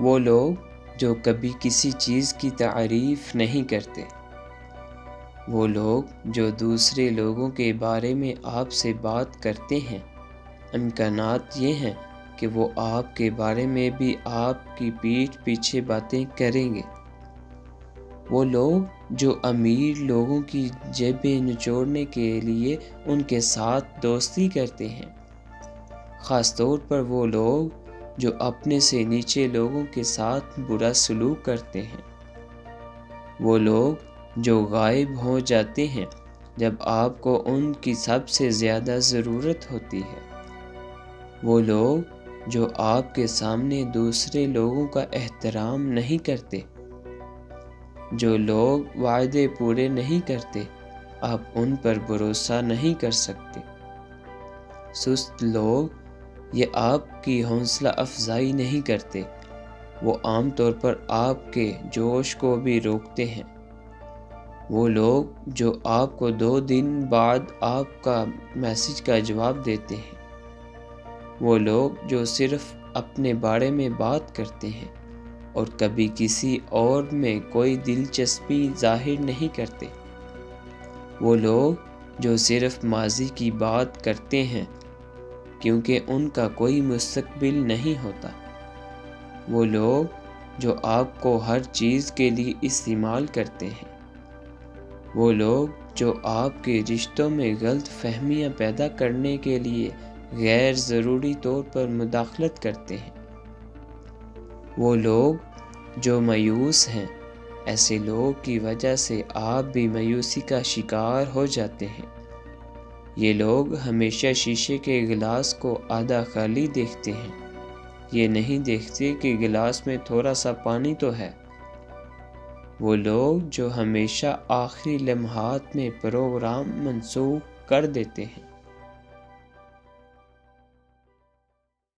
وہ لوگ جو کبھی کسی چیز کی تعریف نہیں کرتے، وہ لوگ جو دوسرے لوگوں کے بارے میں آپ سے بات کرتے ہیں، امکانات یہ ہیں کہ وہ آپ کے بارے میں بھی آپ کی پیٹھ پیچھے باتیں کریں گے۔ وہ لوگ جو امیر لوگوں کی جیبیں نچوڑنے کے لیے ان کے ساتھ دوستی کرتے ہیں، خاص طور پر وہ لوگ جو اپنے سے نیچے لوگوں کے ساتھ برا سلوک کرتے ہیں، وہ لوگ جو غائب ہو جاتے ہیں جب آپ کو ان کی سب سے زیادہ ضرورت ہوتی ہے، وہ لوگ جو آپ کے سامنے دوسرے لوگوں کا احترام نہیں کرتے، جو لوگ وعدے پورے نہیں کرتے، آپ ان پر بھروسہ نہیں کر سکتے۔ سست لوگ یہ آپ کی حوصلہ افزائی نہیں کرتے، وہ عام طور پر آپ کے جوش کو بھی روکتے ہیں۔ وہ لوگ جو آپ کو 2 دن بعد آپ کا میسج کا جواب دیتے ہیں، وہ لوگ جو صرف اپنے بارے میں بات کرتے ہیں اور کبھی کسی اور میں کوئی دلچسپی ظاہر نہیں کرتے، وہ لوگ جو صرف ماضی کی بات کرتے ہیں کیونکہ ان کا کوئی مستقبل نہیں ہوتا، وہ لوگ جو آپ کو ہر چیز کے لیے استعمال کرتے ہیں، وہ لوگ جو آپ کے رشتوں میں غلط فہمیاں پیدا کرنے کے لیے غیر ضروری طور پر مداخلت کرتے ہیں، وہ لوگ جو مایوس ہیں، ایسے لوگ کی وجہ سے آپ بھی مایوسی کا شکار ہو جاتے ہیں۔ یہ لوگ ہمیشہ شیشے کے گلاس کو آدھا خالی دیکھتے ہیں، یہ نہیں دیکھتے کہ گلاس میں تھوڑا سا پانی تو ہے۔ وہ لوگ جو ہمیشہ آخری لمحات میں پروگرام منسوخ کر دیتے ہیں۔